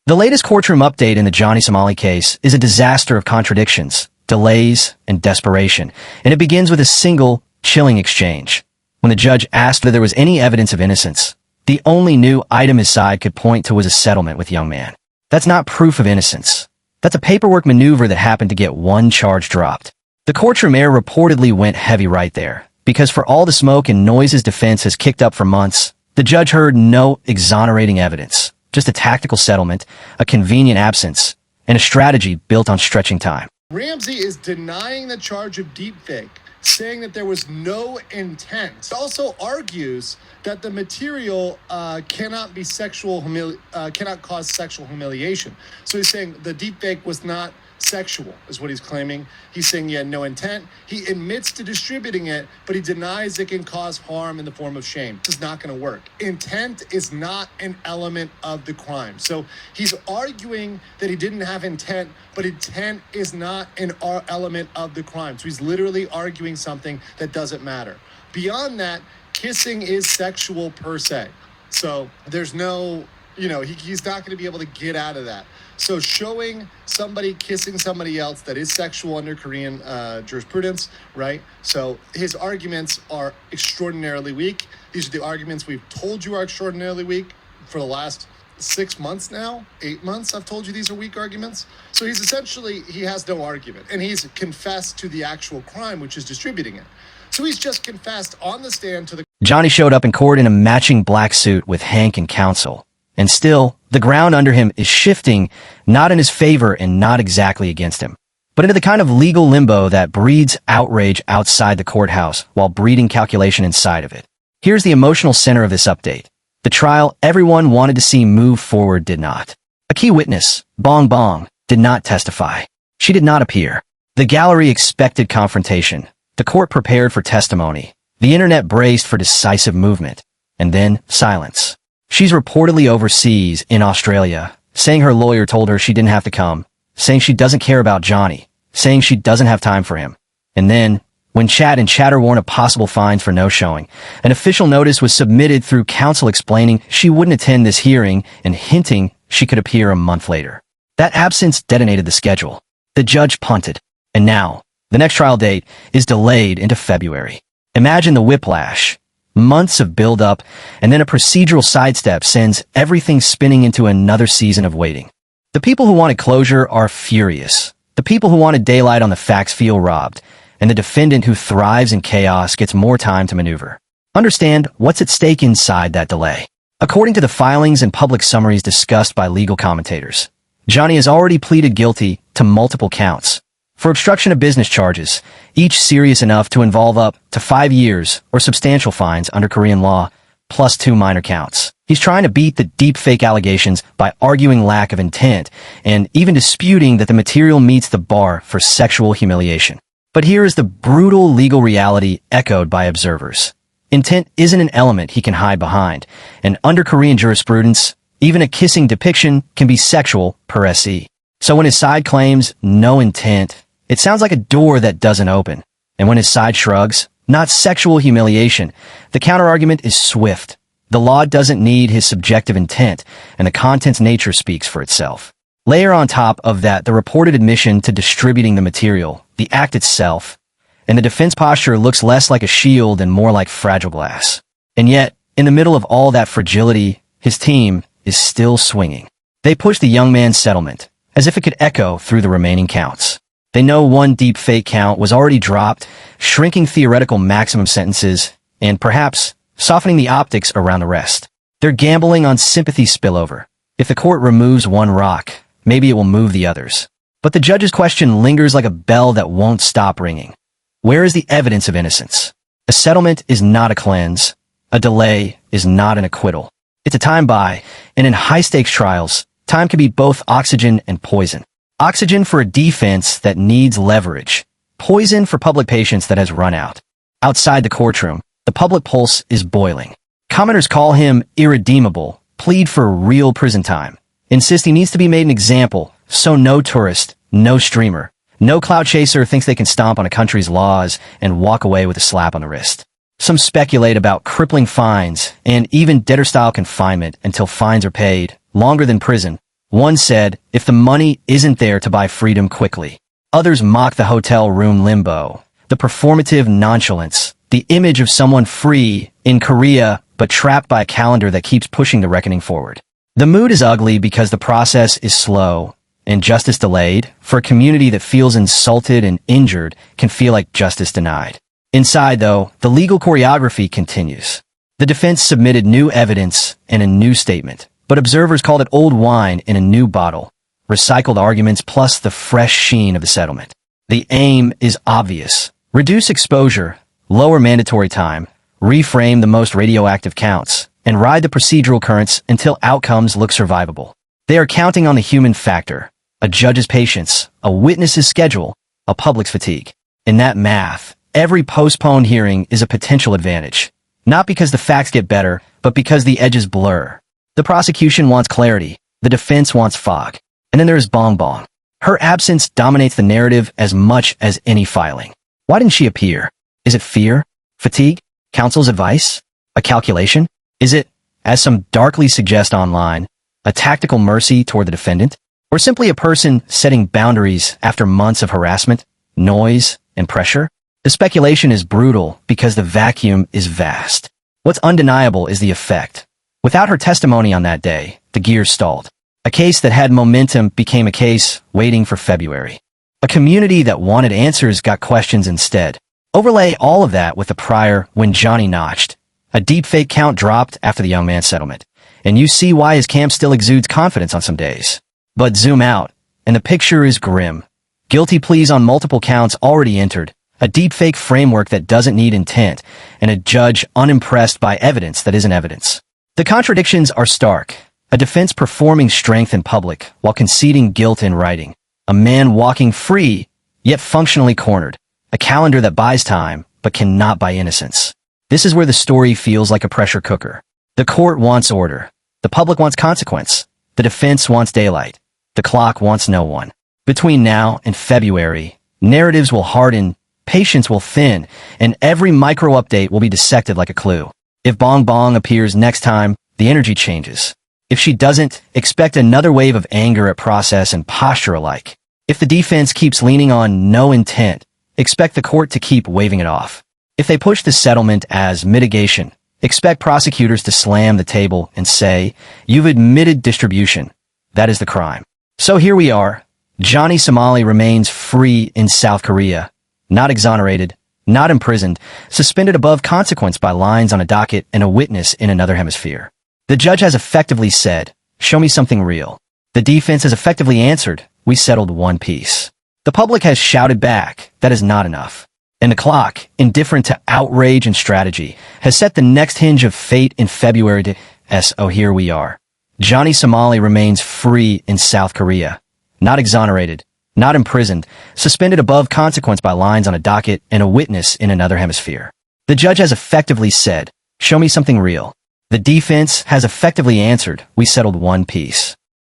The latest courtroom update in the Johnny Somali case is a disaster of contradictions, delays, and desperation, and it begins with a single, chilling exchange. When the judge asked whether there was any evidence of innocence, the only new item his side could point to was a settlement with young man. That's not proof of innocence. That's a paperwork maneuver that happened to get one charge dropped. The courtroom air reportedly went heavy right there, because for all the smoke and noise his defense has kicked up for months, the judge heard no exonerating evidence. Just a tactical settlement, a convenient absence, and a strategy built on stretching time. Ramsey is denying the charge of deepfake, saying that there was no intent. He also argues that the material cannot cause sexual humiliation. So he's saying the deepfake was not sexual, is what he's claiming. He's saying he had no intent. He admits to distributing it, but he denies it can cause harm in the form of shame. This is not going to work. Intent is not an element of the crime. So he's arguing that he didn't have intent, but intent is not an element of the crime. So he's literally arguing something that doesn't matter. Beyond that, kissing is sexual per se. So there's no, he's not going to be able to get out of that. So showing somebody kissing somebody else that is sexual under Korean jurisprudence, right? So his arguments are extraordinarily weak. These are the arguments we've told you are extraordinarily weak for the last 6 months now, 8 months. I've told you these are weak arguments. So he has no argument. And he's confessed to the actual crime, which is distributing it. So he's just confessed on the stand to the... Johnny showed up in court in a matching black suit with Hank and counsel. And still, the ground under him is shifting, not in his favor and not exactly against him, but into the kind of legal limbo that breeds outrage outside the courthouse while breeding calculation inside of it. Here's the emotional center of this update. The trial everyone wanted to see move forward did not. A key witness, Bong Bong, did not testify. She did not appear. The gallery expected confrontation. The court prepared for testimony. The internet braced for decisive movement. And then silence. She's reportedly overseas in Australia, saying her lawyer told her she didn't have to come, saying she doesn't care about Johnny, saying she doesn't have time for him. And then, when chat and chatter warned of possible fines for no showing, an official notice was submitted through counsel explaining she wouldn't attend this hearing and hinting she could appear a month later. That absence detonated the schedule. The judge punted. And now, the next trial date is delayed into February. Imagine the whiplash. Months of build-up, and then a procedural sidestep sends everything spinning into another season of waiting. The people who wanted closure are furious. The people who wanted daylight on the facts feel robbed, and the defendant who thrives in chaos gets more time to maneuver. Understand what's at stake inside that delay. According to the filings and public summaries discussed by legal commentators, Johnny has already pleaded guilty to multiple counts. For obstruction of business charges, each serious enough to involve up to 5 years or substantial fines under Korean law, plus 2 minor counts. He's trying to beat the deepfake allegations by arguing lack of intent and even disputing that the material meets the bar for sexual humiliation. But here is the brutal legal reality echoed by observers. Intent isn't an element he can hide behind, and under Korean jurisprudence, even a kissing depiction can be sexual per se. So when his side claims no intent, it sounds like a door that doesn't open. And when his side shrugs, not sexual humiliation, the counterargument is swift. The law doesn't need his subjective intent, and the content's nature speaks for itself. Layer on top of that the reported admission to distributing the material, the act itself, and the defense posture looks less like a shield and more like fragile glass. And yet, in the middle of all that fragility, his team is still swinging. They push the young man's settlement, as if it could echo through the remaining counts. They know one deep fake count was already dropped, shrinking theoretical maximum sentences, and perhaps softening the optics around the rest. They're gambling on sympathy spillover. If the court removes one rock, maybe it will move the others. But the judge's question lingers like a bell that won't stop ringing. Where is the evidence of innocence? A settlement is not a cleanse. A delay is not an acquittal. It's a time buy, and in high-stakes trials, time can be both oxygen and poison. Oxygen for a defense that needs leverage. Poison for public patience that has run out. Outside the courtroom, the public pulse is boiling. Commenters call him irredeemable, plead for real prison time, insist he needs to be made an example, so no tourist, no streamer, no cloud chaser thinks they can stomp on a country's laws and walk away with a slap on the wrist. Some speculate about crippling fines and even debtor-style confinement until fines are paid, longer than prison, One said, if the money isn't there to buy freedom quickly. Others mocked the hotel room limbo, the performative nonchalance, the image of someone free in Korea but trapped by a calendar that keeps pushing the reckoning forward. The mood is ugly because the process is slow, and justice delayed, for a community that feels insulted and injured can feel like justice denied. Inside, though, the legal choreography continues. The defense submitted new evidence and a new statement, but observers called it old wine in a new bottle, recycled arguments plus the fresh sheen of the settlement. The aim is obvious. Reduce exposure, lower mandatory time, reframe the most radioactive counts, and ride the procedural currents until outcomes look survivable. They are counting on the human factor, a judge's patience, a witness's schedule, a public's fatigue. In that math, every postponed hearing is a potential advantage. Not because the facts get better, but because the edges blur. The prosecution wants clarity, the defense wants fog. And then there's Bong Bong. Her absence dominates the narrative as much as any filing. Why didn't she appear? Is it fear? Fatigue? Counsel's advice? A calculation? Is it, as some darkly suggest online, a tactical mercy toward the defendant? Or simply a person setting boundaries after months of harassment, noise, and pressure? The speculation is brutal because the vacuum is vast. What's undeniable is the effect. Without her testimony on that day, the gears stalled. A case that had momentum became a case waiting for February. A community that wanted answers got questions instead. Overlay all of that with the prior when Johnny notched. A deepfake count dropped after the young man's settlement. And you see why his camp still exudes confidence on some days. But zoom out, and the picture is grim. Guilty pleas on multiple counts already entered, a deepfake framework that doesn't need intent, and a judge unimpressed by evidence that isn't evidence. The contradictions are stark. A defense performing strength in public while conceding guilt in writing. A man walking free, yet functionally cornered. A calendar that buys time, but cannot buy innocence. This is where the story feels like a pressure cooker. The court wants order. The public wants consequence. The defense wants daylight. The clock wants no one. Between now and February, narratives will harden, patience will thin, and every micro-update will be dissected like a clue. If Bong Bong appears next time, the energy changes. If she doesn't, expect another wave of anger at process and posture alike. If the defense keeps leaning on no intent, expect the court to keep waving it off. If they push the settlement as mitigation, expect prosecutors to slam the table and say, "You've admitted distribution. That is the crime." So here we are. Johnny Somali remains free in South Korea. Not exonerated, not imprisoned, suspended above consequence by lines on a docket and a witness in another hemisphere. The judge has effectively said, "Show me something real." The defense has effectively answered, "We settled one piece." The public has shouted back, "That is not enough." And the clock, indifferent to outrage and strategy, has set the next hinge of fate in February. So here we are. Johnny Somali remains free in South Korea. Not exonerated, not imprisoned, suspended above consequence by lines on a docket and a witness in another hemisphere. The judge has effectively said, "Show me something real." The defense has effectively answered, "We settled one piece."